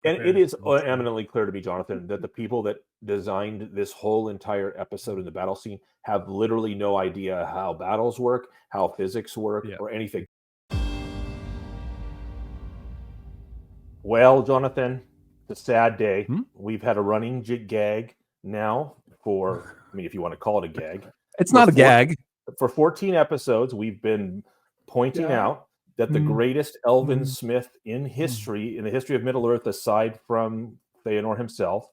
And it is eminently clear to me, Jonathan, that the people that designed this whole entire episode in the battle scene have literally no idea how battles work, how physics work, or anything. Well, Jonathan, it's a sad day. We've had a running gag now for, I mean, if you want to call it a gag. It's not a gag. For 14 episodes, we've been pointing out that the greatest elven smith in history, in the history of Middle-earth, aside from Feanor himself,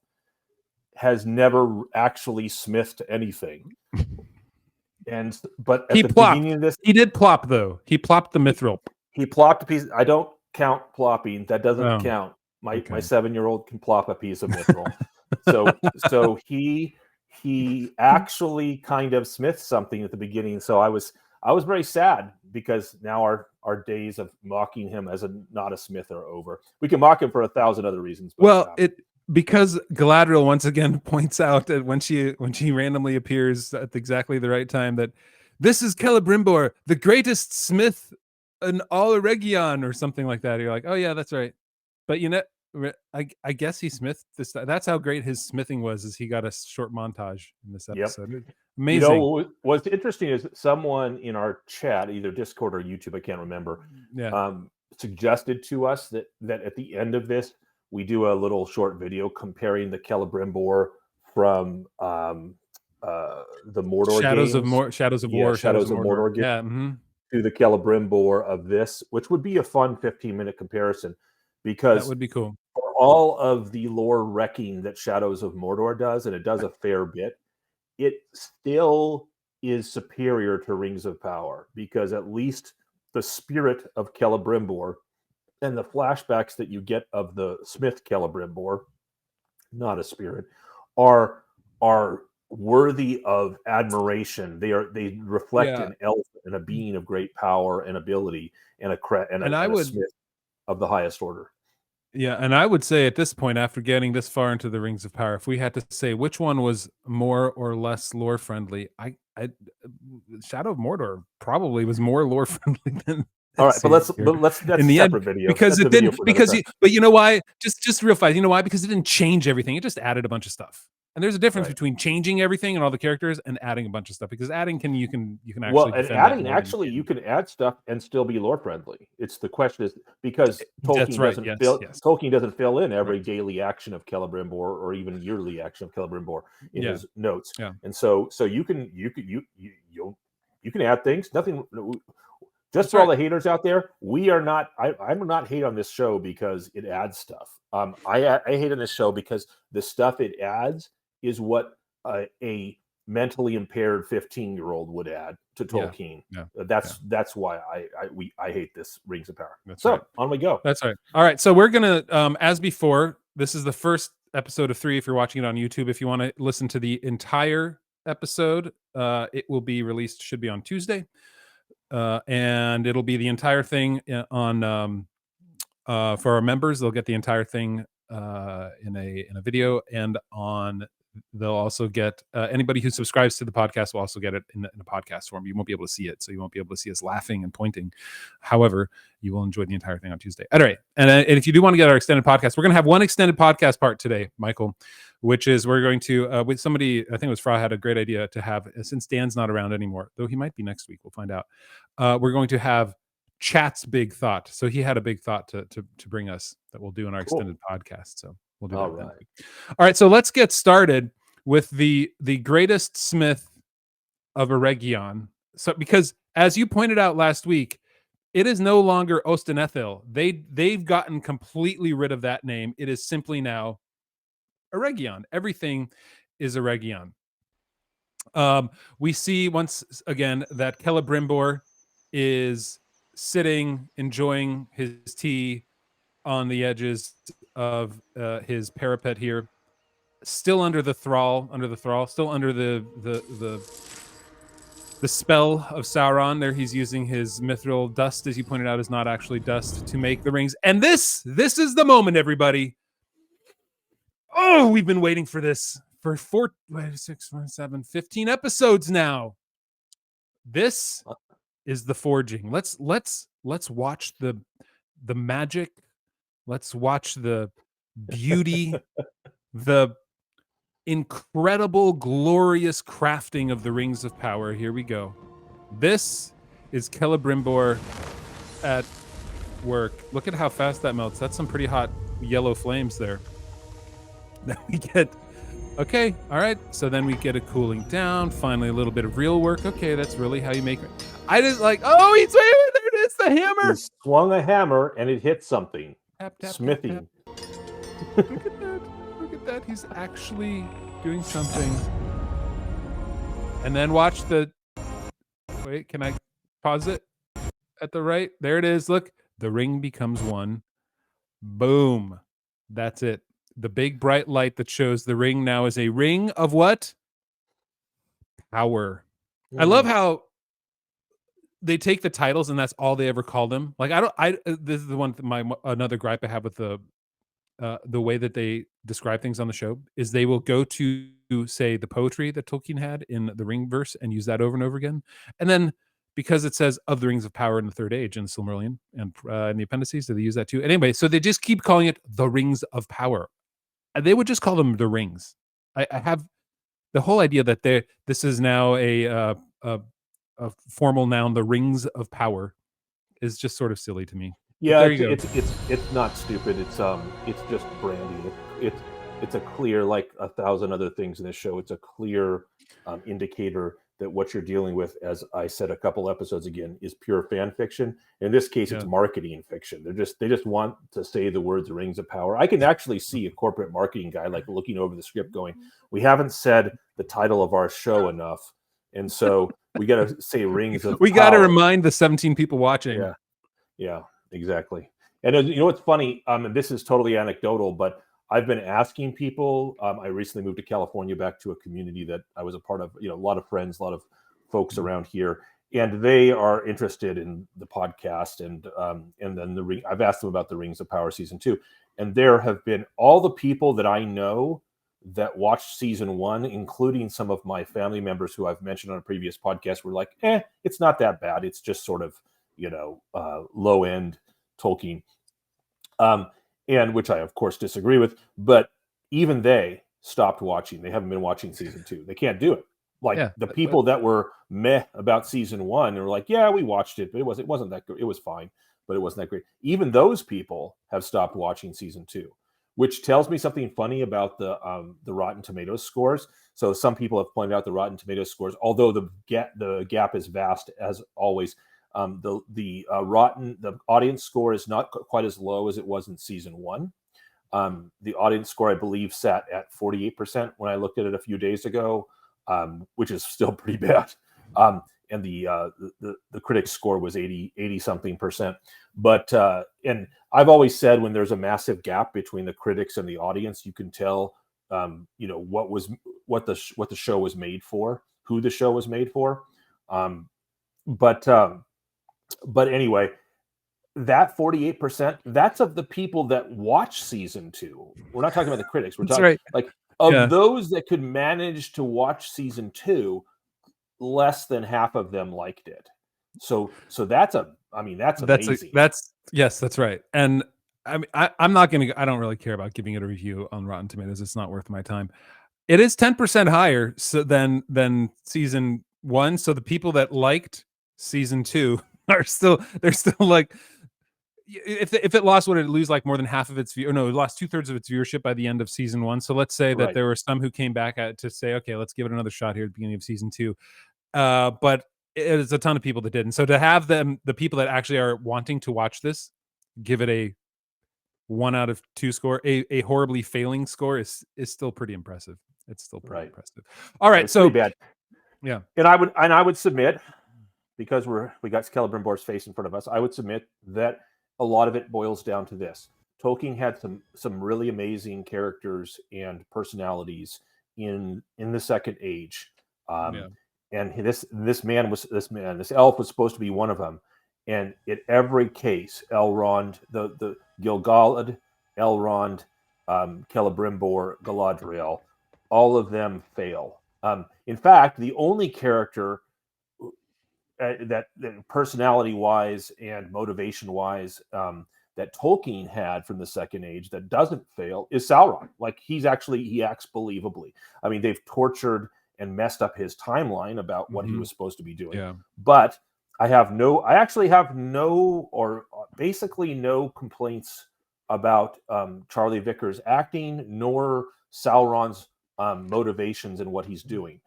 has never actually smithed anything. But at the beginning of this, he did plop though. He plopped the mithril. He plopped a piece. I don't count plopping. That doesn't count. My 7-year-old can plop a piece of mithril. so he actually kind of smithed something at the beginning. So I was very sad because now our days of mocking him as not a smith are over. We can mock him for 1,000 other reasons. But, because Galadriel once again points out that when she randomly appears at exactly the right time that this is Celebrimbor, the greatest smith in all Eregion, or something like that. You're like, oh yeah, that's right. But you know, I guess he smithed this. That's how great his smithing was. Is he got a short montage in this episode? Yep. Amazing. You know, what's interesting is someone in our chat, either Discord or YouTube, I can't remember, suggested to us that at the end of this, we do a little short video comparing the Celebrimbor from the Mordor Shadows games. of War, Shadows of Mordor game, to the Celebrimbor of this, which would be a fun 15-minute comparison, because that would be cool. For all of the lore wrecking that Shadows of Mordor does, and it does a fair bit, it still is superior to Rings of Power, because at least the spirit of Celebrimbor and the flashbacks that you get of the Smith Celebrimbor, not a spirit, are worthy of admiration. They reflect an elf and a being of great power and ability, and a smith of the highest order. Yeah, and I would say at this point, after getting this far into the Rings of Power, if we had to say which one was more or less lore friendly, I Shadow of Mordor probably was more lore friendly than. All right, but let's that's in the a separate end, video, because it didn't. But you know why? Just real fast. You know why? Because it didn't change everything. It just added a bunch of stuff. And there's a difference between changing everything and all the characters and adding a bunch of stuff. Because adding you can actually you can add stuff and still be lore friendly. It's the question is because Tolkien doesn't fill in every daily action of Celebrimbor or even yearly action of Celebrimbor in his notes. Yeah. And so you can add things. Nothing. Just for all the haters out there, we are not. I'm not hate on this show because it adds stuff. I hate on this show because the stuff it adds is what a mentally impaired 15-year-old would add to Tolkien. That's why I hate this Rings of Power. On we go. That's right. All right. So we're gonna, as before, this is the first episode of 3. If you're watching it on YouTube, if you want to listen to the entire episode, it will be released. Should be on Tuesday. And it'll be the entire thing on for our members. They'll get the entire thing in a video, and they'll also get anybody who subscribes to the podcast will also get it in a podcast form. You won't be able to see it, so you won't be able to see us laughing and pointing. However, you will enjoy the entire thing on Tuesday. All right, and if you do want to get our extended podcast, we're going to have one extended podcast part today, Michael, which is we're going to with somebody. I think it was Fra had a great idea to have, since Dan's not around anymore, though he might be next week. We'll find out. We're going to have Chat's big thought. So he had a big thought to bring us that we'll do in our extended podcast. So we'll do that. All right. So let's get started with the greatest smith of Eregion. So because as you pointed out last week, it is no longer Ostenethil. They've gotten completely rid of that name. It is simply now Eregion. Everything is Eregion. We see once again that Celebrimbor is sitting, enjoying his tea on the edges of his parapet here, still under the thrall, still under the spell of Sauron. There, he's using his mithril dust, as you pointed out, is not actually dust, to make the rings. And this is the moment, everybody. Oh, we've been waiting for this for 15 episodes now. This is the forging. Let's watch the magic. Let's watch the beauty, the incredible, glorious crafting of the Rings of Power. Here we go. This is Celebrimbor at work. Look at how fast that melts. That's some pretty hot yellow flames there. Then we get, okay, all right. So then we get a cooling down. Finally, a little bit of real work. Okay, that's really how you make it. I just like, oh, he's there it is, the hammer. He swung a hammer and it hit something. Tap, tap, Smithing. tap, tap. Look at that. Look at that. He's actually doing something. And then watch the, wait, can I pause it at the right? There it is. Look, the ring becomes one. Boom. That's it. The big bright light that shows the ring now is a ring of what? Power. I love how they take the titles and that's all they ever call them. Like this is the one another gripe I have with the way that they describe things on the show is they will go to say the poetry that Tolkien had in the Ring verse and use that over and over again. And then because it says of the Rings of Power in the Third Age in the Silmarillion and in the appendices, do they use that too? And anyway, so they just keep calling it the Rings of Power. They would just call them the rings. I have the whole idea that this is now a formal noun, the Rings of Power, is just sort of silly to me. Yeah, it's not stupid. It's just branding. It's a clear, like 1,000 other things in this show. It's a clear indicator that what you're dealing with, as I said a couple episodes again, is pure fan fiction. In this case, it's marketing fiction. They just want to say the words "Rings of Power." I can actually see a corporate marketing guy like looking over the script, going, "We haven't said the title of our show enough, and so we got to say Rings of." We got to remind the 17 people watching. Yeah, exactly. And you know what's funny? And this is totally anecdotal, but I've been asking people. I recently moved to California, back to a community that I was a part of. You know, a lot of friends, a lot of folks around here, and they are interested in the podcast. And then I've asked them about the Rings of Power season 2, and there have been all the people that I know that watched season 1, including some of my family members who I've mentioned on a previous podcast, were like, it's not that bad. It's just sort of, low end Tolkien. And which I, of course, disagree with. But even they stopped watching. They haven't been watching season 2. They can't do it. Like the people that were meh about season 1, they were like, yeah, we watched it, but it wasn't that good. It was fine, but it wasn't that great. Even those people have stopped watching season 2, which tells me something funny about the Rotten Tomatoes scores. So some people have pointed out the Rotten Tomatoes scores, although the gap is vast as always. The audience score is not quite as low as it was in season 1. The audience score, I believe, sat at 48% when I looked at it a few days ago, which is still pretty bad. And the critics score was 80 something percent. But and I've always said when there's a massive gap between the critics and the audience, you can tell what the show was made for, who the show was made for. But anyway, that 48%, that's of the people that watch season 2. We're not talking about the critics. We're talking those that could manage to watch season 2, less than half of them liked it. So that's amazing. That's right. And I mean, I don't really care about giving it a review on Rotten Tomatoes. It's not worth my time. It is 10% higher than season 1. So the people that liked season 2 they're still like, if it lost, would it lose like more than half of its view? Or no, it lost 2/3 of its viewership by the end of season 1. So let's say that there were some who came back to say, okay, let's give it another shot here at the beginning of season 2. But it's a ton of people that didn't. So to have the people that actually are wanting to watch this give it a 1 out of 2 score, a horribly failing score, is still pretty impressive. It's still pretty impressive. All right, so bad. Yeah, and I would submit, because we got Celebrimbor's face in front of us, I would submit that a lot of it boils down to this: Tolkien had some really amazing characters and personalities in the Second Age, and this elf was supposed to be one of them. And in every case, Elrond, the Gil-galad, Elrond, Celebrimbor, Galadriel, all of them fail. In fact, the only character that personality-wise and motivation-wise that Tolkien had from the Second Age that doesn't fail is Sauron. Like he acts believably. I mean, they've tortured and messed up his timeline about what he was supposed to be doing. Yeah. But I actually have no, or basically no complaints about Charlie Vickers' acting, nor Sauron's motivations and what he's doing.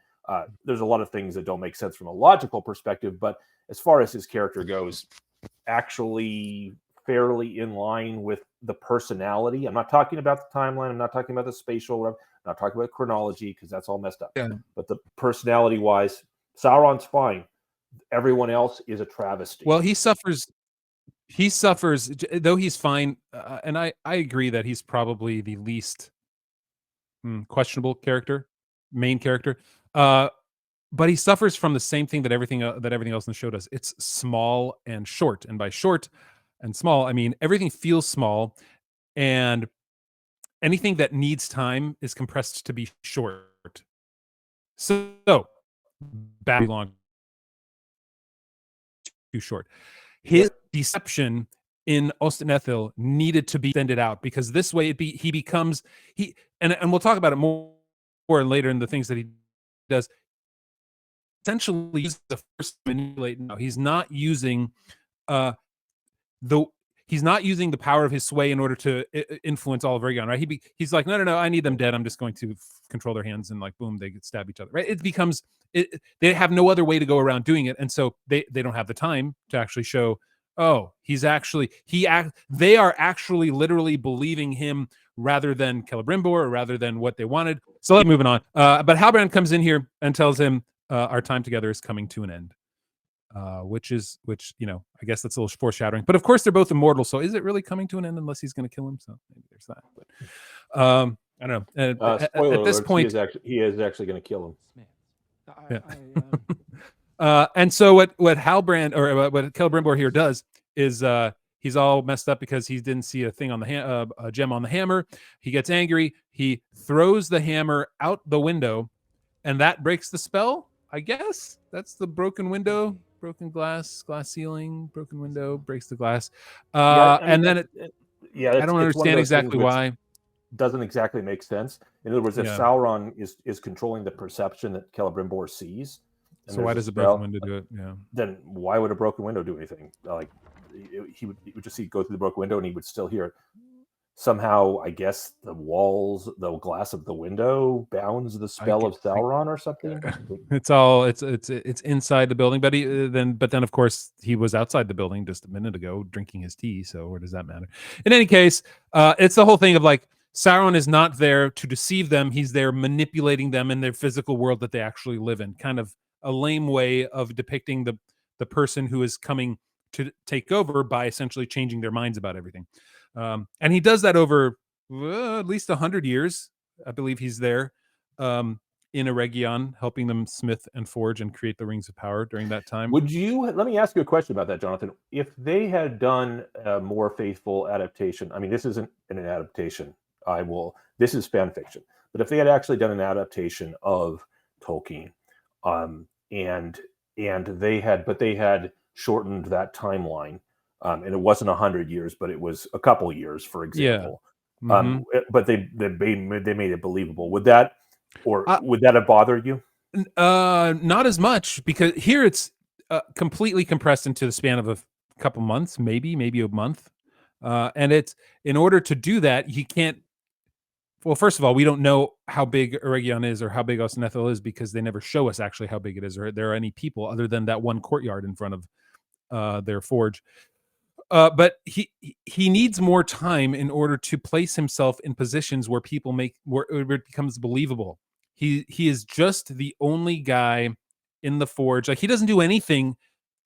There's a lot of things that don't make sense from a logical perspective, but as far as his character goes, actually fairly in line with the personality. I'm not talking about the timeline. I'm not talking about the spatial. I'm not talking about chronology because that's all messed up. Yeah. But the personality-wise, Sauron's fine. Everyone else is a travesty. Well, he suffers, though he's fine. And I agree that he's probably the least questionable main character. But he suffers from the same thing that everything else in the show does. It's small and short. And by short and small, I mean everything feels small, and anything that needs time is compressed to be short. So bad long, too short. His deception in Ostenethil needed to be extended out, because this way he becomes and we'll talk about it more later in the things that he does. Essentially, use the first manipulate. No, he's not using he's not using the power of his sway in order to influence all of Eregion, right? He's like, no, I need them dead. I'm just going to control their hands, and like, boom, they stab each other, right? It becomes they have no other way to go around doing it, and so they don't have the time to actually show. Oh, they are actually literally believing him rather than Celebrimbor, or rather than what they wanted. So let's moving on. But Halbrand comes in here and tells him, our time together is coming to an end. Which I guess that's a little foreshadowing. But of course, they're both immortal. So is it really coming to an end unless he's going to kill him? So maybe there's that. But I don't know. Spoiler at this alert, point, he is actually going to kill him. Yeah. And so what Halbrand, or what Celebrimbor here does is he's all messed up because he didn't see a thing on the a gem on the hammer. He gets angry. He throws the hammer out the window, and that breaks the spell. I guess that's the broken window, broken glass ceiling, broken window, breaks the glass. And then I don't understand exactly why. Doesn't exactly make sense. In other words, if Sauron is controlling the perception that Celebrimbor sees, so why does a broken window do it? Yeah. Then why would a broken window do anything? Like he would just go through the broken window and he would still hear it. Somehow, I guess the glass of the window bounds the spell of Sauron or something. It's inside the building, but then of course he was outside the building just a minute ago drinking his tea. So where does that matter? In any case, it's the whole thing of like Sauron is not there to deceive them; he's there manipulating them in their physical world that they actually live in. Kind of a lame way of depicting the person who is coming to take over by essentially changing their minds about everything. And he does that over at least 100 years. I believe he's there in Eregion, helping them smith and forge and create the rings of power during that time. Let me ask you a question about that, Jonathan. If they had done a more faithful adaptation, I mean, this isn't an adaptation. This is fan fiction. But if they had actually done an adaptation of Tolkien, and they had shortened that timeline, and it wasn't 100 years, but it was a couple years, for example. Yeah. Mm-hmm. But they made it believable. Would that have bothered you? Not as much, because here it's completely compressed into the span of a couple months, maybe a month. And it's, in order to do that, you can't. Well, first of all, we don't know how big Eregion is or how big Ostenethil is, because they never show us actually how big it is, or there are any people other than that one courtyard in front of their forge. But he needs more time in order to place himself in positions where where it becomes believable. He is just the only guy in the forge. Like, he doesn't do anything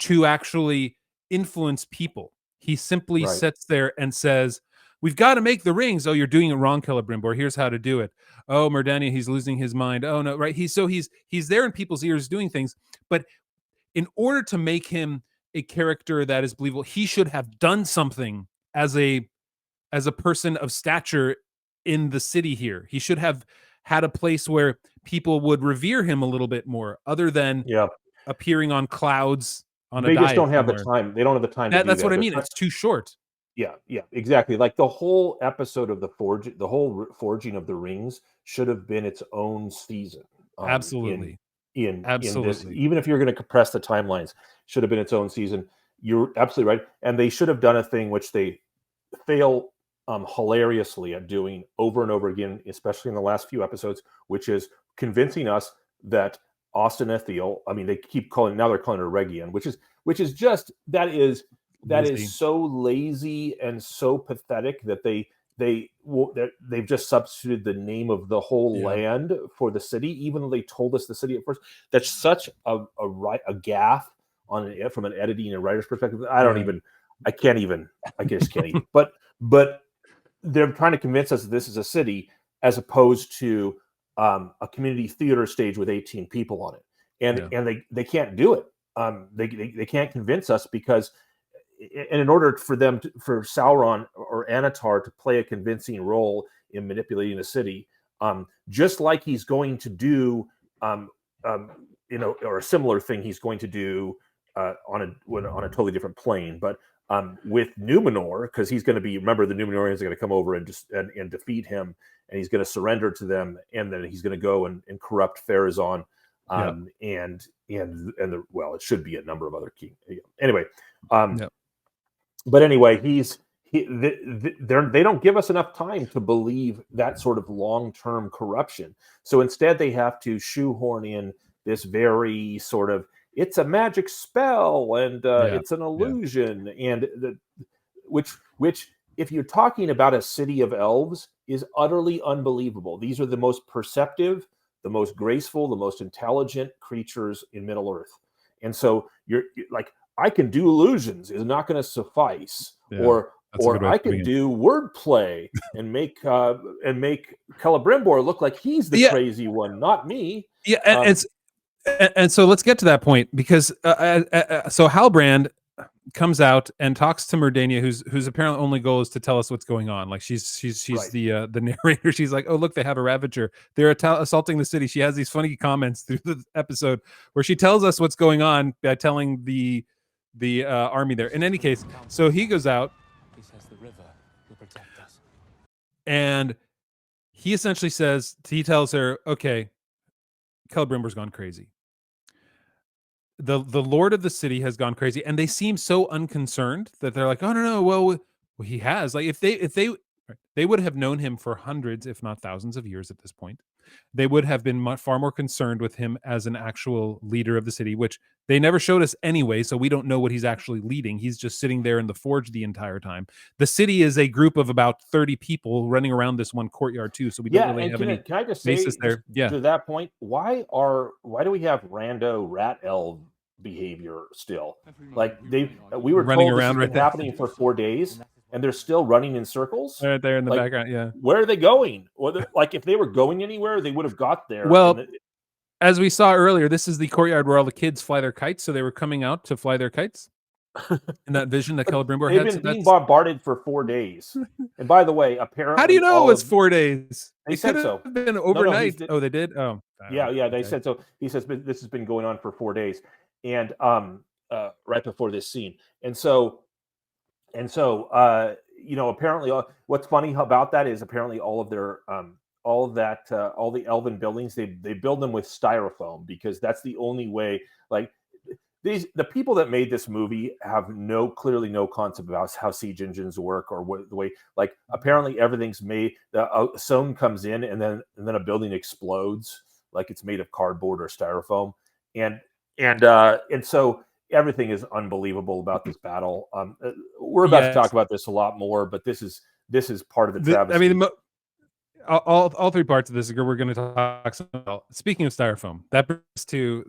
to actually influence people. He simply sits there and says, "We've got to make the rings. Oh, you're doing it wrong, Celebrimbor. Here's how to do it. Oh, Merdania, he's losing his mind. Oh no, right?" He's there in people's ears doing things, but in order to make him a character that is believable, he should have done something as a person of stature in the city here. He should have had a place where people would revere him a little bit more, other than appearing on clouds on a diet. They just don't have the time. They don't have the time. That's what I mean. It's too short. Yeah, exactly. Like the whole episode of the whole forging of the rings should have been its own season. In Absolutely. this, Absolutely. even if you're going to compress the timelines, should have been its own season. You're absolutely right, and they should have done a thing which they fail hilariously at doing over and over again, especially in the last few episodes, which is convincing us that Austin Ethiel. I mean, they keep calling now they're calling her Regian, which is just that is Lazy. so lazy and so pathetic that they've just substituted the name of the whole Yeah. land for the city, even though they told us the city at first. That's such a gaffe from an editing and writer's perspective. Yeah. I just can't even. But they're trying to convince us that this is a city as opposed to a community theater stage with 18 people on it, Yeah. and they can't do it. They can't convince us because, and in order for for Sauron or Anatar to play a convincing role in manipulating the city, just like he's going to do, or a similar thing he's going to do on a totally different plane, but with Numenor, because he's going to be, remember, the Numenorians are going to come over and just and defeat him, and he's going to surrender to them, and then he's going to go and corrupt Pharazôn, and well, it should be a number of other key. Anyway, but anyway, they don't give us enough time to believe that sort of long-term corruption. So instead, they have to shoehorn in this very sort of, it's a magic spell and it's an illusion, and which if you're talking about a city of elves, is utterly unbelievable. These are the most perceptive, the most graceful, the most intelligent creatures in Middle Earth, and so you're like, I can do illusions is not going to suffice, or I can do wordplay and make Celebrimbor look like he's the crazy one, not me. Yeah, and so let's get to that point, because so Halbrand comes out and talks to Merdania, whose apparent only goal is to tell us what's going on. Like she's right. The narrator. She's like, oh look, they have a Ravager. They're assaulting the city. She has these funny comments through the episode where she tells us what's going on by telling the army there. In any case, so he goes out. He says the river will protect us, and he essentially says, he tells her, okay, Celebrimbor's gone crazy. The lord of the city has gone crazy, and they seem so unconcerned that they're like, oh no, well he has, like, if they would have known him for hundreds, if not thousands of years at this point, they would have been far more concerned with him as an actual leader of the city, which they never showed us anyway, so we don't know what he's actually leading. He's just sitting there in the forge the entire time. The city is a group of about 30 people running around this one courtyard too, so we don't really have any. Can I just say, there? To that point, why do we have rando rat elf behavior still? Like we were running told around this has been happening for 4 days, and they're still running in circles right there in the background. Yeah, where are they going? Well, like, if they were going anywhere, they would have got there. Well, as we saw earlier, this is the courtyard where all the kids fly their kites, so they were coming out to fly their kites. In that vision that Celebrimbor had. They've been being bombarded for 4 days. And by the way, apparently, how do you know it was 4 days? They said so. Been overnight. No, they did. Oh, yeah. They said so. He says this has been going on for 4 days, and right before this scene, and so apparently, what's funny about that is apparently all of their all the elven buildings, they build them with styrofoam, because that's the only way. Like, the people that made this movie have clearly no concept about how siege engines work, or the way, like, apparently everything's made, someone comes in and then a building explodes, like it's made of cardboard or styrofoam, and so everything is unbelievable about this battle. We're about to talk about this a lot more, but this is part of the travesty. I mean, all three parts of this we're going to talk about. Speaking of styrofoam, that brings us to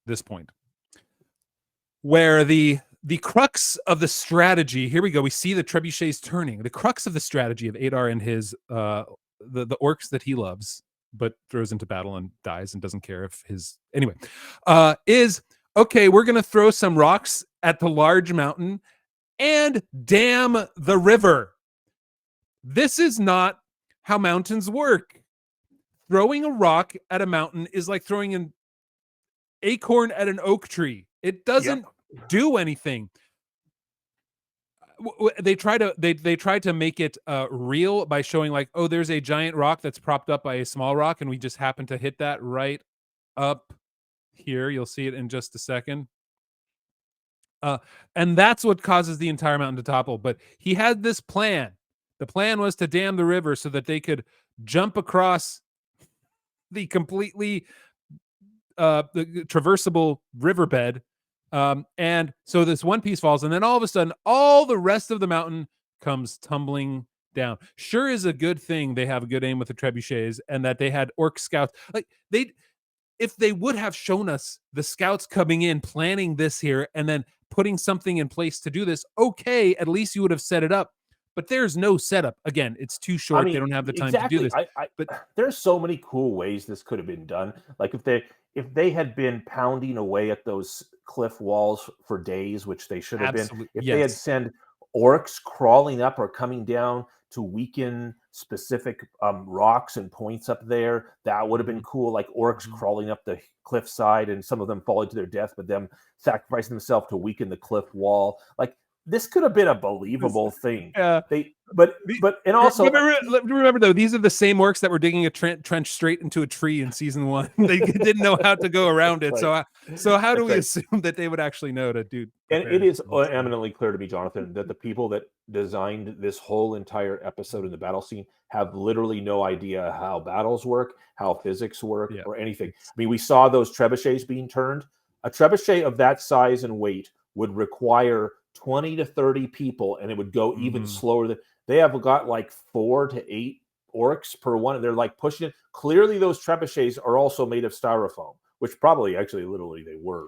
this point, where the crux of the strategy, here we go, we see the trebuchets turning. The crux of the strategy of Adar and his the orcs that he loves but throws into battle and dies and doesn't care if his is, okay, we're gonna throw some rocks at the large mountain and dam the river. This is not how mountains work. Throwing a rock at a mountain is like throwing an acorn at an oak tree. It doesn't do anything. They try to make it real by showing like, oh, there's a giant rock that's propped up by a small rock, and we just happen to hit that right up here. You'll see it in just a second. And that's what causes the entire mountain to topple. But he had this plan. The plan was to dam the river so that they could jump across the completely the traversable riverbed. And so this one piece falls, and then all of a sudden, all the rest of the mountain comes tumbling down. Sure is a good thing they have a good aim with the trebuchets, and that they had orc scouts. Like if they would have shown us the scouts coming in, planning this here, and then putting something in place to do this, okay, at least you would have set it up. But there's no setup. Again, it's too short. I mean, They don't have the time exactly. to do this. But There's so many cool ways this could have been done. Like if they had been pounding away at those cliff walls for days, which they should have been, absolutely, if they had yes. sent orcs crawling up or coming down to weaken specific rocks and points up there, that would have been cool. Like orcs crawling up the cliffside and some of them falling to their death, but them sacrificing themselves to weaken the cliff wall. Like this could have been a believable thing. Yeah. But and also remember though, these are the same orcs that were digging a trench straight into a tree in season 1. They didn't know how to go around it. Right. So how do we assume that they would actually know to do? And it is eminently clear to me, Jonathan, that the people that designed this whole entire episode in the battle scene have literally no idea how battles work, how physics work, or anything. I mean, we saw those trebuchets being turned. A trebuchet of that size and weight would require 20 to 30 people, and it would go even slower. They have got like 4 to 8 orcs per one, and they're like pushing it. Clearly, those trebuchets are also made of styrofoam, which probably actually literally they were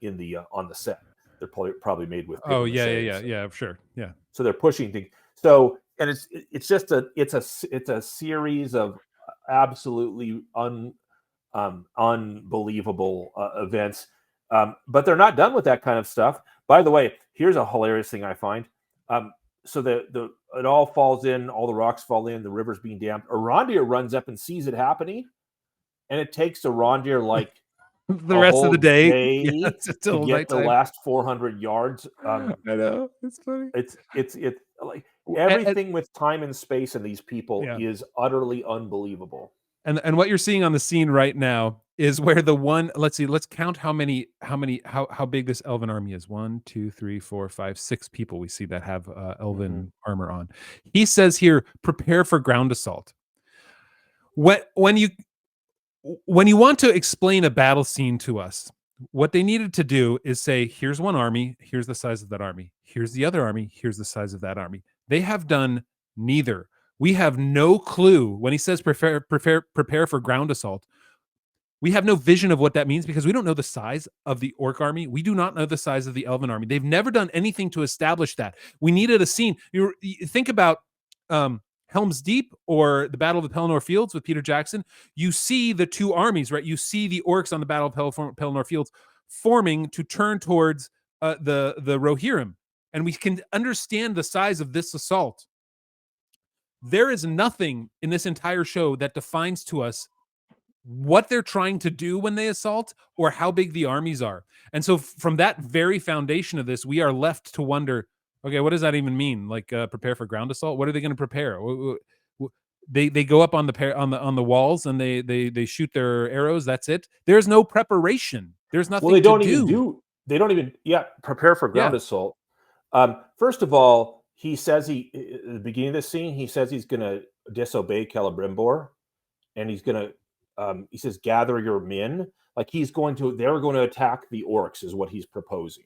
in the on the set. They're probably made with. Oh yeah, sure, yeah. So they're pushing things. So and it's just a series of absolutely unbelievable events. But they're not done with that kind of stuff. By the way, here's a hilarious thing I find. So it all falls in, all the rocks fall in, the river's being dammed. Arondir runs up and sees it happening, and it takes Arondir like the rest of the day to get the last 400 yards. I know, it's funny. It's like everything with time and space and these people is utterly unbelievable. And what you're seeing on the scene right now is where the one, let's count how big this elven army is. 1, 2, 3, 4, 5, 6 people we see that have elven armor on. He says here, prepare for ground assault. When you want to explain a battle scene to us, what they needed to do is say, here's one army, here's the size of that army. Here's the other army, here's the size of that army. They have done neither. We have no clue when he says prepare for ground assault. We have no vision of what that means because we don't know the size of the orc army. We do not know the size of the elven army. They've never done anything to establish that. We needed a scene. You think about Helm's Deep or the Battle of the Pelennor Fields with Peter Jackson. You see the two armies, right? You see the orcs on the Battle of Pelennor Fields forming to turn towards the Rohirrim, and we can understand the size of this assault. There is nothing in this entire show that defines to us what they're trying to do when they assault or how big the armies are. And so from that very foundation of this, we are left to wonder, okay, what does that even mean? Like prepare for ground assault? What are they going to prepare? They go up on the walls and they shoot their arrows. That's it. There's no preparation. There's nothing. Well, they don't even prepare for ground assault. First of all, he says at the beginning of the scene, he says he's going to disobey Celebrimbor, and he's going to, he says, gather your men. Like they're going to attack the orcs is what he's proposing.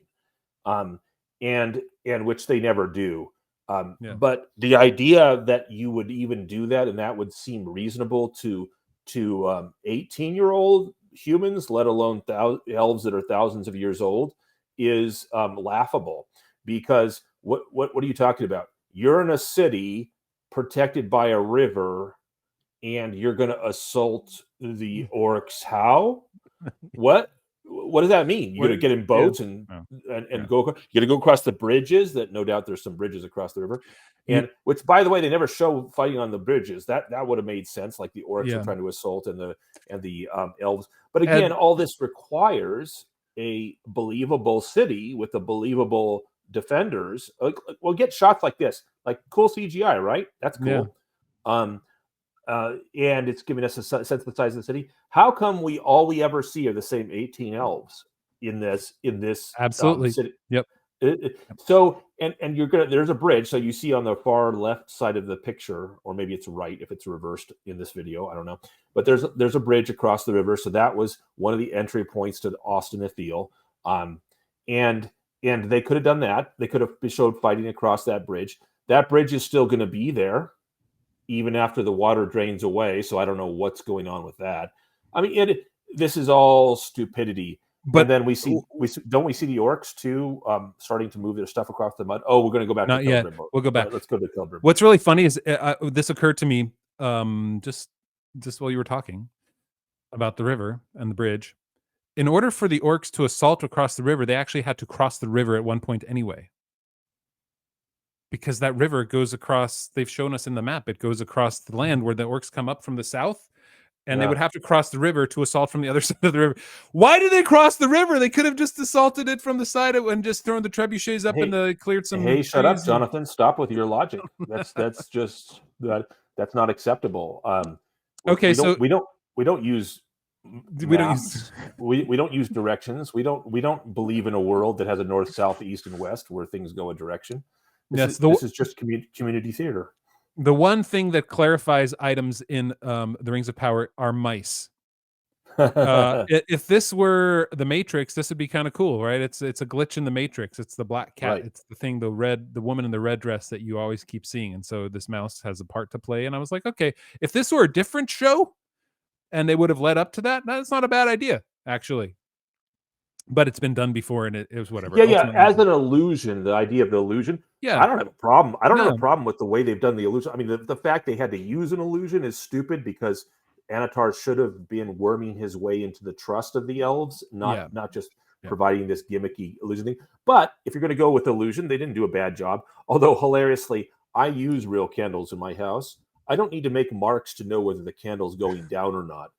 And which they never do. But the idea that you would even do that, and that would seem reasonable to 18-year-old humans, let alone elves that are thousands of years old, is laughable. Because what are you talking about? You're in a city protected by a river, and you're going to assault the orcs. How? What does that mean? You're going to get in boats and go. You're going to go across the bridges. That no doubt there's some bridges across the river, and which, by the way, they never show fighting on the bridges. That would have made sense. Like the orcs are trying to assault and the elves. But again, all this requires a believable city with a believable defenders, well, get shots like this, like cool CGI, right? That's cool. And it's giving us a sense of the size of the city. How come all we ever see are the same 18 elves in this Absolutely. city? Yep. So and you're gonna, there's a bridge, so you see on the far left side of the picture, or maybe it's right if it's reversed in this video, I don't know, but there's a bridge across the river, so that was one of the entry points to Austin Athel. And they could have done that. They could have showed fighting across that bridge. That bridge is still going to be there even after the water drains away, so I don't know what's going on with that. I mean, this is all stupidity. But and then we see the orcs too starting to move their stuff across the mud. Oh, we're going to go back. Not to yet. Celebrimbor. We'll go back. Right, let's go to Celebrimbor. What's really funny is this occurred to me just while you were talking about the river and the bridge. In order for the orcs to assault across the river, they actually had to cross the river at one point anyway. Because that river goes across, they've shown us in the map, it goes across the land where the orcs come up from the south. And they would have to cross the river to assault from the other side of the river. Why did they cross the river? They could have just assaulted it from the side and just thrown the trebuchets up and cleared some. Hey, shut up, Jonathan! Stop with your logic. That's just that's not acceptable. Okay, we don't use we don't use directions. We don't believe in a world that has a north, south, east, and west where things go a direction. This is just community theater. The one thing that clarifies items in the Rings of Power are mice. If this were the Matrix, this would be kind of cool, right? It's a glitch in the Matrix. It's the black cat. Right. It's the thing, the woman in the red dress that you always keep seeing. And so this mouse has a part to play. And I was like, okay, if this were a different show and they would have led up to that, that's not a bad idea, actually. But it's been done before, and it was whatever. Yeah. As an illusion, the idea of the illusion. Yeah, I don't have a problem. I don't have a problem with the way they've done the illusion. I mean, the fact they had to use an illusion is stupid because Anatar should have been worming his way into the trust of the elves, not just providing this gimmicky illusion thing. But if you're going to go with illusion, they didn't do a bad job. Although hilariously, I use real candles in my house. I don't need to make marks to know whether the candle's going down or not.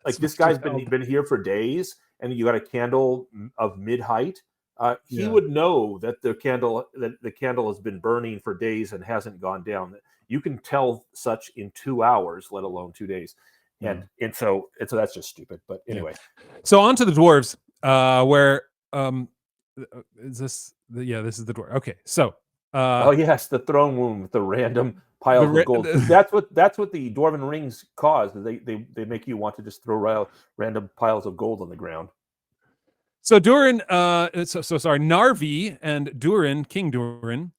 Like this guy's been here for days, and you got a candle of mid height. He would know that the candle has been burning for days and hasn't gone down. You can tell such in 2 hours, let alone 2 days. And so that's just stupid. But anyway, so on to the dwarves, where is this? This is the dwarf. Okay, so oh yes, the throne room with the random piles of gold. That's what the Dwarven rings cause. They make you want to just throw random piles of gold on the ground. So Durin, sorry, Narvi and Durin, King Durin.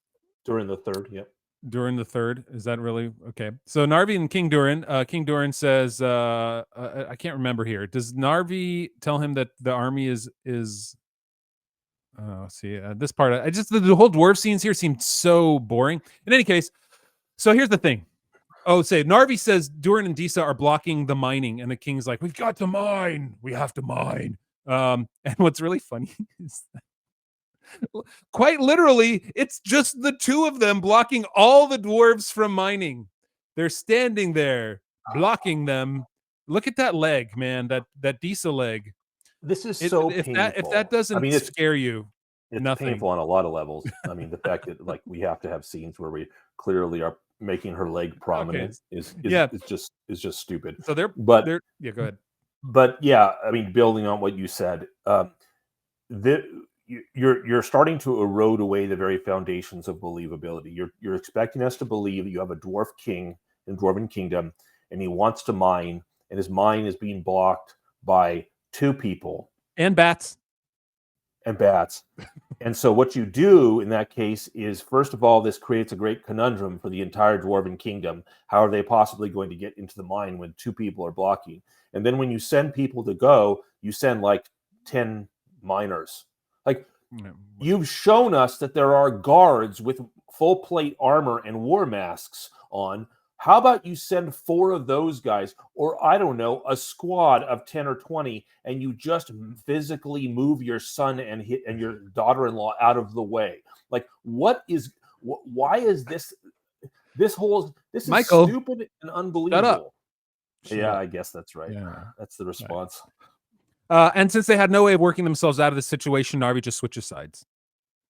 Durin the Third, yep. Durin the Third, is that really okay? So Narvi and King Durin says, I can't remember here. Does Narvi tell him that the army is? See, this part, the whole dwarf scenes here seemed so boring. In any case, so here's the thing. Narvi says Durin and Disa are blocking the mining, and the king's like, "We've got to mine. We have to mine." And what's really funny is that, quite literally, it's just the two of them blocking all the dwarves from mining. They're standing there blocking them. Look at that leg, man. That Disa leg. This is so painful. If that doesn't scare you, it's nothing. Painful on a lot of levels. I mean, the fact that like we have to have scenes where we clearly are making her leg prominent is just stupid. So they're go ahead. But yeah, I mean, building on what you said, you're starting to erode away the very foundations of believability. You're expecting us to believe you have a dwarf king in Dwarven Kingdom, and he wants to mine, and his mine is being blocked by two people and bats. And so what you do in that case is, first of all, this creates a great conundrum for the entire Dwarven Kingdom. How are they possibly going to get into the mine when two people are blocking? And then when you send people to go, you send like 10 miners. Like, you've shown us that there are guards with full plate armor and war masks on. How about you send 4 of those guys, or I don't know, a squad of 10 or 20, and you just physically move your son and your daughter-in-law out of the way? Like, why is this is Michael, stupid and unbelievable? Yeah, I guess that's right. Yeah. That's the response. And since they had no way of working themselves out of the situation, Narvi just switches sides.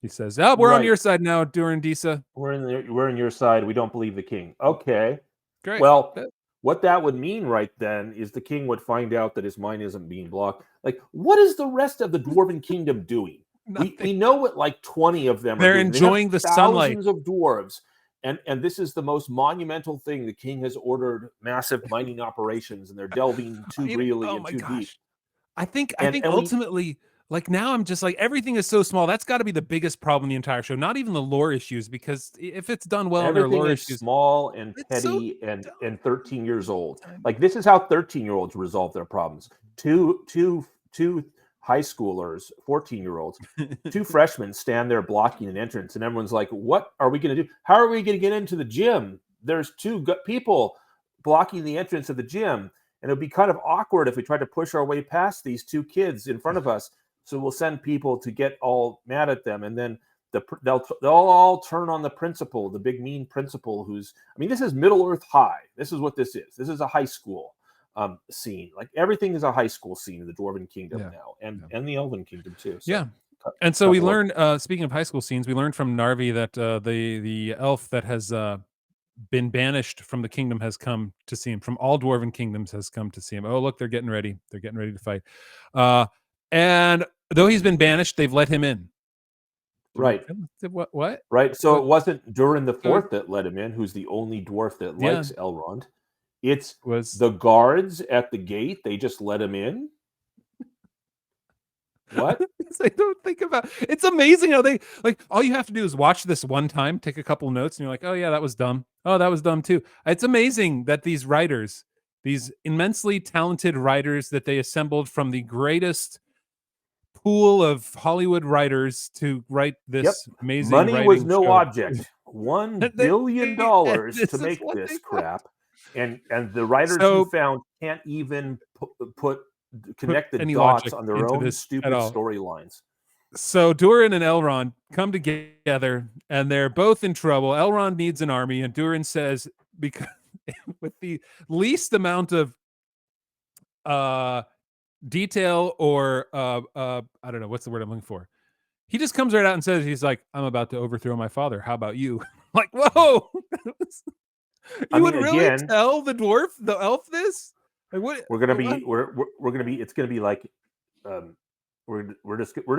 He says, "Oh, we're on Right. your side now, Durandisa." We're in your side. We don't believe the king. Okay. Great. Well, what that would mean right then is the king would find out that his mind isn't being blocked. Like, what is the rest of the Dwarven kingdom doing? Nothing. We know what like 20 of them are They're doing. enjoying They have the sunlight. thousands of dwarves. And this is the most monumental thing. The king has ordered massive mining operations, and they're delving too greedily Oh and my too deep. gosh. I think And ultimately, like now I'm just like everything is so small. That's got to be the biggest problem in the entire show. Not even the lore issues, because if it's done well and there are everything lore is issues, small and it's so petty dumb. and 13 years old. Tiny. Like this is how 13-year-olds resolve their problems. Two high schoolers, 14-year-olds, two freshmen stand there blocking an entrance, and everyone's like, what are we going to do? How are we going to get into the gym? There's two people blocking the entrance of the gym, and it'd be kind of awkward if we tried to push our way past these two kids in front of us. So we'll send people to get all mad at them, and then they'll all turn on the principal, the big mean principal, who's, I mean, this is Middle Earth High. This is what this is. This is a high school scene. Like everything is a high school scene in the Dwarven Kingdom now, and the Elven Kingdom too. So, yeah. And so we learned, speaking of high school scenes, we learned from Narvi that the elf that has been banished from the kingdom has come to see him. From all Dwarven kingdoms has come to see him. Oh, look, they're getting ready. They're getting ready to fight. And though he's been banished, they've let him in. Right. What? Right. So it wasn't Durin the Fourth that let him in, who's the only dwarf that likes Elrond. It was the guards at the gate. They just let him in. What? I don't think about. It's amazing how they like. All you have to do is watch this one time, take a couple notes, and you're like, "Oh yeah, that was dumb. Oh, that was dumb too." It's amazing that these writers, these immensely talented writers, that they assembled from the greatest pool of Hollywood writers to write this amazing. Money was no show. object. $1 billion to make this crap, and the writers you found can't even connect the dots on their own stupid storylines. So Durin and Elrond come together, and they're both in trouble. Elrond needs an army, and Durin says, because with the least amount of detail or I don't know what's the word I'm looking for. He just comes right out and says, he's like, "I'm about to overthrow my father. How about you?" Like, whoa. You would really tell the elf this? Like, what we're gonna be we're gonna be, it's gonna be like we're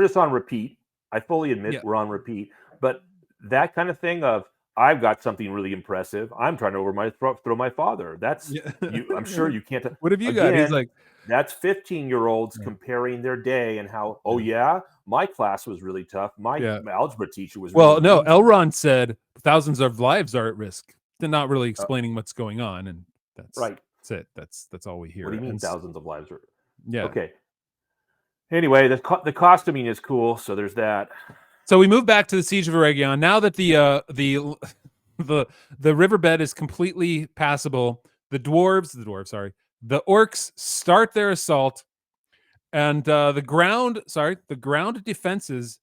just on repeat. I fully admit we're on repeat, but that kind of thing of, I've got something really impressive, I'm trying to overthrow my father. That's I'm sure you can't. What have you got? He's like, that's 15-year-olds comparing their day and how, oh yeah, my class was really tough. My algebra teacher was well, no, Elrond said thousands of lives are at risk. They're not really explaining what's going on, and that's right. That's it. That's all we hear. What do you mean thousands of lives are? Yeah. Okay. Anyway, the costuming is cool, so there's that. So we move back to the Siege of Eregion. Now that the riverbed is completely passable, the orcs start their assault, and the ground defenses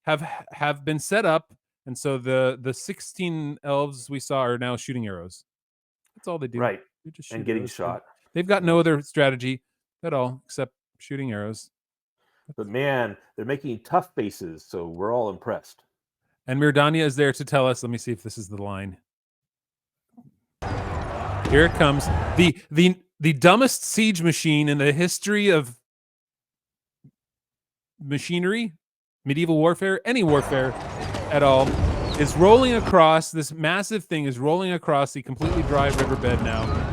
have been set up, and so the 16 elves we saw are now shooting arrows. That's all they do. Right. They just and getting shot. They've got no other strategy at all except shooting arrows. But man, they're making tough faces, so we're all impressed. And Mirdania is there to tell us. Let me see if this is the line. Here it comes. The dumbest siege machine in the history of machinery, medieval warfare, any warfare at all, is rolling across. This massive thing is rolling across the completely dry riverbed now.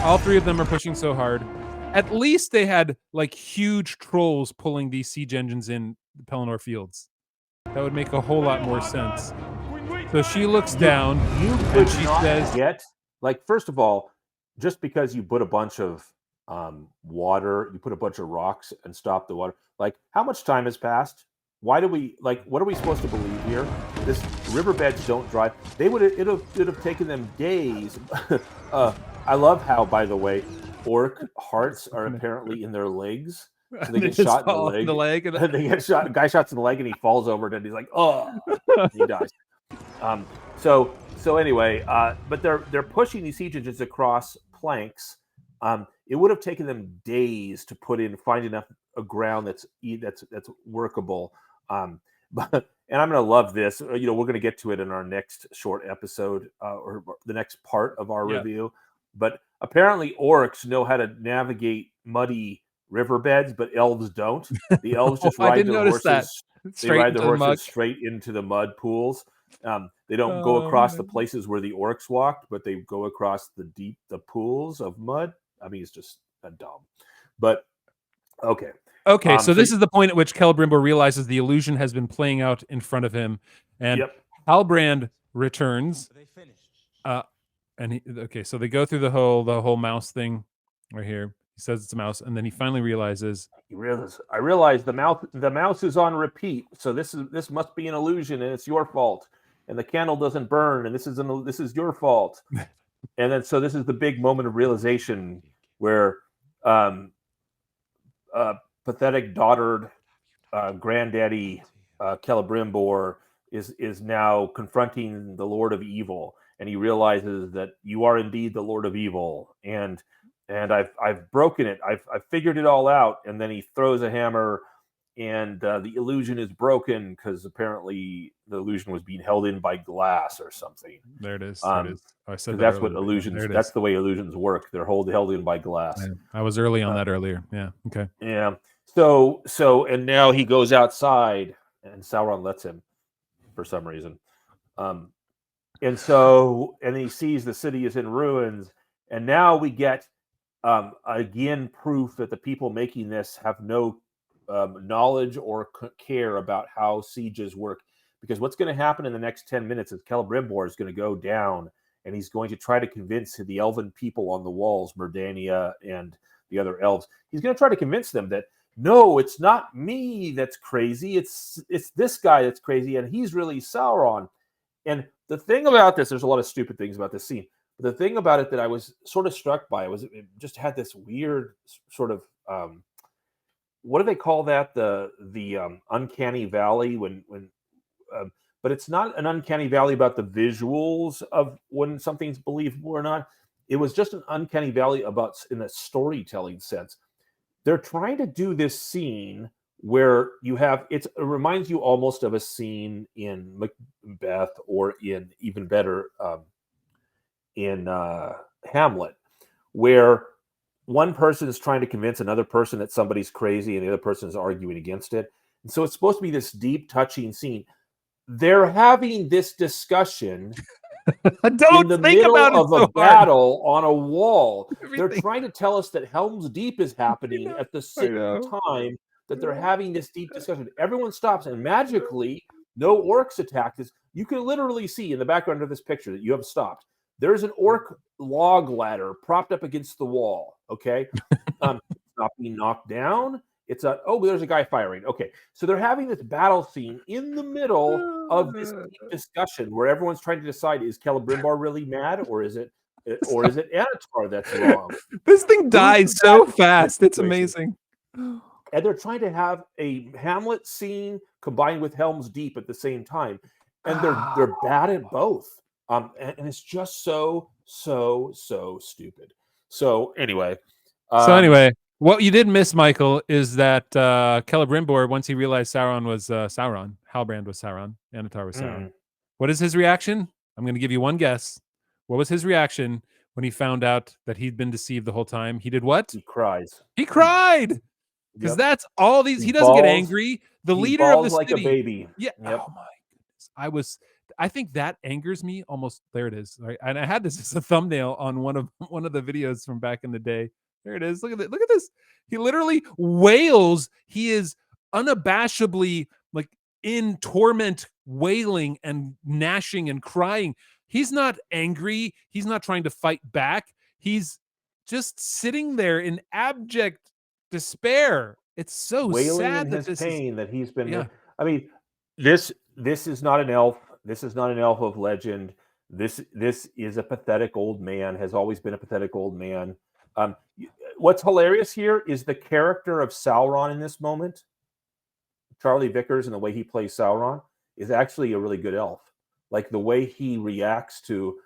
All three of them are pushing so hard. At least they had like huge trolls pulling these siege engines in the Pelennor fields. That would make a whole lot more sense. So she looks down and she says, like, first of all, just because you put a bunch of water, you put a bunch of rocks and stop the water, like, how much time has passed? Why do we, like, what are we supposed to believe here? This riverbeds don't dry. It would have taken them days. I love how, by the way, orc hearts are apparently in their legs. So they get shot in the leg. And they get shot. Guy shots in the leg, and he falls over it, and he's like, "Oh!" He dies. So anyway, but they're pushing these siege engines across planks, It would have taken them days to find enough ground that's workable. But and I'm going to love this. We're going to get to it in our next short episode, or the next part of our review. But apparently, orcs know how to navigate muddy riverbeds, but elves don't. The elves just ride their horses. They ride their horses straight into the mud pools. They don't go across the places where the orcs walked, but they go across the pools of mud. I mean, it's just dumb. But okay. Okay, so this is the point at which Celebrimbor realizes the illusion has been playing out in front of him, and Halbrand returns. So they go through the whole mouse thing right here. He says it's a mouse, and then he finally realizes. I realize the mouse is on repeat. So this must be an illusion, and it's your fault. And the candle doesn't burn, and this is your fault. And then so this is the big moment of realization where pathetic doddard granddaddy Celebrimbor is now confronting the Lord of Evil, and he realizes that you are indeed the Lord of Evil, and I've broken it. I've figured it all out. And then he throws a hammer, and the illusion is broken because apparently the illusion was being held in by glass or something. There it is. I said that that's what illusions. That's the way illusions work. They're held in by glass. I was early on that earlier. Yeah. Okay. Yeah. So and now he goes outside, and Sauron lets him for some reason. And he sees the city is in ruins, and now we get again proof that the people making this have no knowledge or care about how sieges work. Because what's going to happen in the next 10 minutes is Celebrimbor is going to go down, and he's going to try to convince the elven people on the walls, Merdania and the other elves. He's going to try to convince them that, no, it's not me that's crazy. It's this guy that's crazy, and he's really Sauron. And the thing about this, there's a lot of stupid things about this scene. But the thing about it that I was sort of struck by was it just had this weird sort of what do they call that? The uncanny valley but it's not an uncanny valley about the visuals of when something's believable or not. It was just an uncanny valley in a storytelling sense. They're trying to do this scene where it reminds you almost of a scene in Macbeth, or in even better in Hamlet, where one person is trying to convince another person that somebody's crazy and the other person is arguing against it. And so it's supposed to be this deep, touching scene. They're having this discussion in the middle of a battle on a wall. They're trying to tell us that Helm's Deep is happening at the same time that they're having this deep discussion. Everyone stops, and magically, no orcs attack this. You can literally see in the background of this picture that you have stopped. There's an orc log ladder propped up against the wall. Okay, not being knocked down. There's a guy firing. Okay, so they're having this battle scene in the middle of this deep discussion where everyone's trying to decide, is Celebrimbor really mad, or is it Anatar that's wrong? This thing dies so fast. It's amazing. And they're trying to have a Hamlet scene combined with Helm's Deep at the same time, and they're bad at both. And it's just so stupid. So anyway. What you did miss, Michael, is that Celebrimbor, once he realized Sauron was Sauron, Halbrand was Sauron, Anatar was Sauron. What is his reaction? I'm going to give you one guess. What was his reaction when he found out that he'd been deceived the whole time? He did what? He cries. He cried! Because that's all these... He doesn't get angry. The leader of the city... like a baby. Yeah. Yep. Oh, my goodness. I think that angers me almost... There it is. Right? And I had this as a thumbnail on one of the videos from back in the day. There it is. Look at it. Look at this. He literally wails. He is unabashedly like in torment, wailing and gnashing and crying. He's not angry. He's not trying to fight back. He's just sitting there in abject despair. It's so wailing sad in that his pain that he's been. Yeah. I mean, this is not an elf. This is not an elf of legend. This is a pathetic old man. Has always been a pathetic old man. What's hilarious here is the character of Sauron in this moment. Charlie Vickers and the way he plays Sauron is actually a really good elf. Like the way he reacts to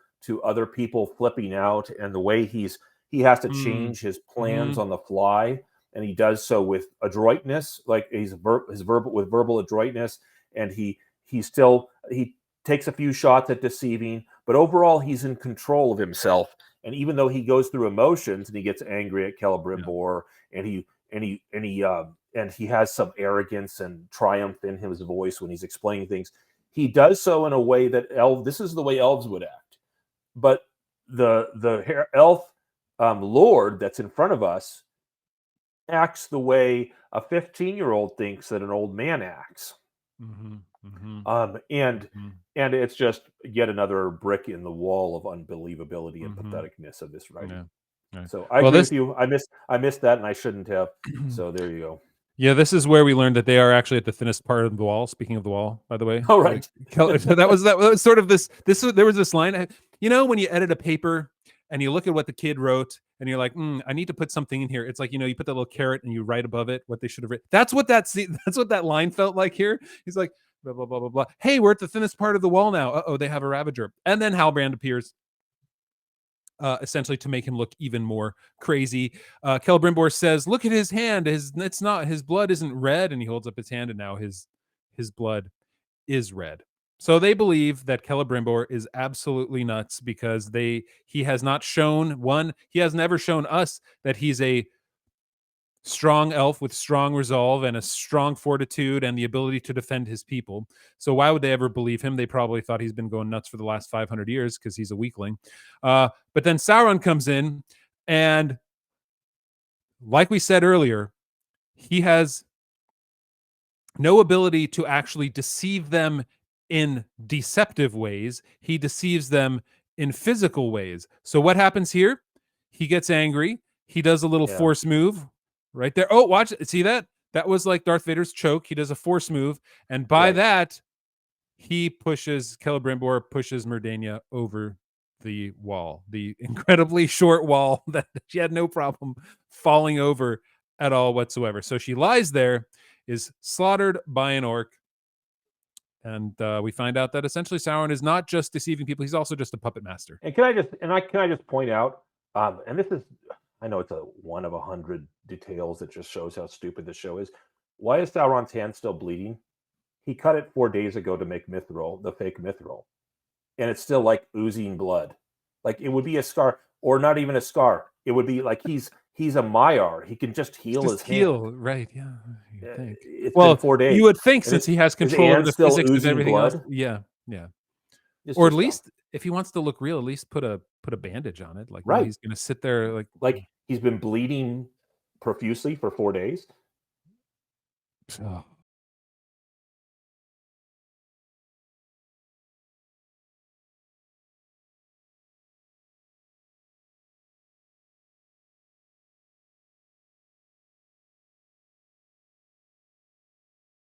other people flipping out, and the way he's he has to Mm. change his plans Mhm. on the fly, and he does so with adroitness, like his verbal adroitness, and he takes a few shots at deceiving, but overall he's in control of himself. And even though he goes through emotions and he gets angry at Yeah. Celebrimbor, and he has some arrogance and triumph in his voice when he's explaining things, he does so in a way that this is the way elves would act. But the elf lord that's in front of us acts the way a 15-year-old thinks that an old man acts. Mhm. Mhm. Um, and Mhm. and it's just yet another brick in the wall of unbelievability and Mhm. patheticness of this writing. Yeah. Yeah. So I Well, agree this with you. I missed that, and I shouldn't have. So there you go. yeah, this is where we learned that they are actually at the thinnest part of the wall. Speaking of the wall, by the way, All like right. that was sort of there was this line. When you edit a paper and you look at what the kid wrote and you're like, I need to put something in here. It's like you put that little carrot and you write above it what they should have written. That's what that's what that line felt like here. He's like, blah blah blah blah blah. Hey, we're at the thinnest part of the wall now. Oh, they have a Ravager, and then Halbrand appears. Essentially to make him look even more crazy. Celebrimbor says, "Look at his hand. His blood isn't red," and he holds up his hand, and now his blood is red. So they believe that Celebrimbor is absolutely nuts because he has not shown he has never shown us that he's a strong elf with strong resolve and a strong fortitude and the ability to defend his people. So why would they ever believe him? They probably thought he's been going nuts for the last 500 years because he's a weakling. But then Sauron comes in, and like we said earlier, he has no ability to actually deceive them in deceptive ways. He deceives them in physical ways. So what happens here? He gets angry. He does a little Yeah. force move right there. Oh, watch it. See that? That was like Darth Vader's choke. He does a force move. And by Right. that, Celebrimbor pushes Merdania over the wall, the incredibly short wall that she had no problem falling over at all whatsoever. So she lies there, is slaughtered by an orc, and we find out that essentially Sauron is not just deceiving people; he's also just a puppet master. And can I just point out, and this is, I know it's a one of 100 details that just shows how stupid the show is. Why is Sauron's hand still bleeding? He cut it 4 days ago to make Mithril, the fake Mithril, and it's still like oozing blood. Like it would be a scar, or not even a scar. It would be like he's a Maiar. He can just heal his Just hand. heal, right? Yeah, you think. It's been Well, 4 days, you would think and since he has his control over hand's the still physics of oozing everything else. blood. Yeah, yeah. It's Or at just dumb. least if he wants to look real, at least put a bandage on it. Like, no, Right. he's gonna sit there like, Like he's been bleeding profusely for 4 days. oh,